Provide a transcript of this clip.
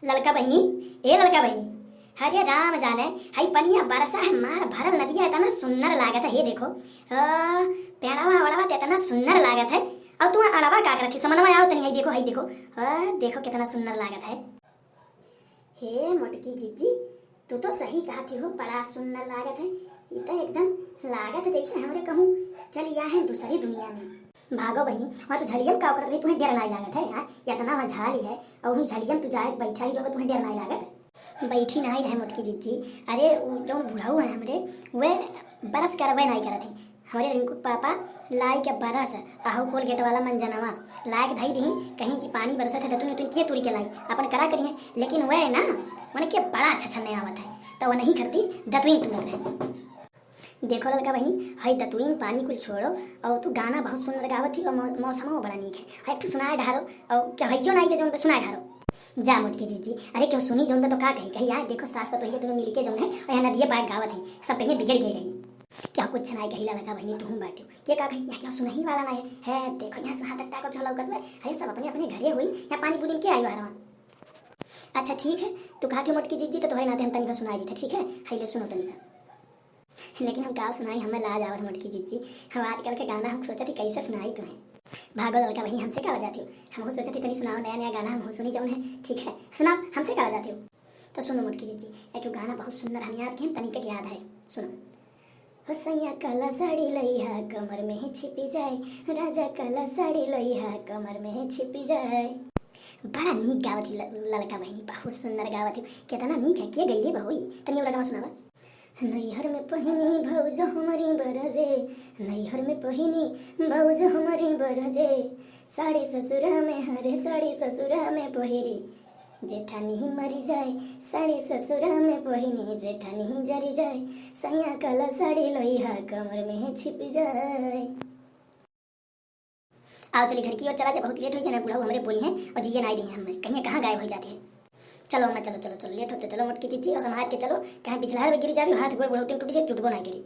ललका बहनी, ए ललका बहनी, हरे राम जाने हई पनिया बरसा है मार भरल नदिया इतना सुंदर लागत है। ये देखो पेड़वा वड़वा तो इतना सुंदर लागत है। और तू अड़वा का करत समनवा आओ तनी, हई देखो हई देखो, देखो कितना सुंदर लागत है। हे मोटकी जीजी, तू तो सही कहती हो, बड़ा सुंदर लागत है। ये तो एकदम लागत है जैसे हमरे कहूँ चल या है दूसरी दुनिया में। भागो बहनी, वहाँ तू झलियम का करत रही, तुम्हें डर नहीं लागत है यार? इतना वहाँ झाली है और वही झलियम तू जाए बैठा ही रहोगे, तुम्हें डर नहीं लागत है? बैठी नहीं रहे मोटकी जीजी। अरे जो बुढ़ाऊ है हमरे, वे बरस करवे नहीं करत है। हमारे रिंकू पापा लाई के बरस आहू कोलगेट वाला मंजनवा लायक धई दी, कहीं की पानी बरसत है तुम के तुरी के लाई अपन करा करिए, लेकिन वह ना उनके बड़ा अच्छा छन्ने आवत है तो वह नहीं करती, दतुइन तुम रहे। देखो लड़का बहनी, हई दतुइन पानी कुल छोड़ो और तू गाना बहुत सुंदर गावत थी और मौसम बड़ा नीक है। हई तू सुनाए ढारो और क्या हइयो नहीं जो सुनाए ढारो। जा मुटकी जीजी, अरे क्यों सुनी जो तो का कही कही यार, देखो सास तो दोनों मिलके जो है और यहाँ नदिये पाए गावत है, सब कहीं बिगड़ गई रही। क्या कुछ सुनाई कही लड़का बहनी, तू बैठो क्या का कही क्या सुनही वाला ना है। देखो यहाँ सुहा तक को झलक है, अरे सब अपने अपने घरे हुई या पानी पूरी में क्या आई बाहर। अच्छा ठीक है, तू कहा कि मोटकी जीजी तो तुम्हारे नाते हम तनी सुनाई दी थे, ठीक है हाई ले सुनो तनी सा। लेकिन हम का सुनाई, हमें लाज आवत मोटकी जीजी, हम आजकल के गाना हम सोचा थी कैसे सुनाई तुम्हें। भागो लड़का बहनी, हमसे कहा जाती हो, हम सोचा थी तनी सुनाओ नया नया गाना हम सुनी जाऊन है, ठीक है सुनाओ हमसे कहा जाती हो। तो सुनो मोटकी जीजी, एक गाना बहुत सुंदर हम याद किए तनिक याद है, सुनो। हुसैया काला साड़ी लइहा कमर में ही छिपी जाए, राजा काला साड़ी लइहा कमर में ही छिपी जाए। बड़ा नीक गावत थी ललका बहनी, बहुत सुंदर गावत थी। कितना नीक है, के गई बहुई तनी लगा सुनावा। नैहर में पहिनी भौज हमारी बरजे, नैहर में पहिनी भौज हमारी बरजे, साड़ी ससुरा में हरे साड़ी ससुरा में पहिरी, जेठानी ही मरी जाए, साड़ी ससुरा में पहिनी जेठानी ही जरी जाए, सैया काला साड़ी लोहिया कमर में ही छिप जाए। आओ चलिए घर की ओर चला जाए, बहुत लेट हो जाए ना, बुढ़ाऊ हमारे बोली हैं और जिये नहीं दी हैं हमें, कहीं कहाँ गायब हो जाते हैं। चलो मैं चलो चलो चलो लेट होते, चलो मोटकी जीजी और संभाल के चलो, कहीं पिछला गिर जाए हाथ गोड़ बुढ़ौती टूट जाए, टूटबो नहीं गिरी।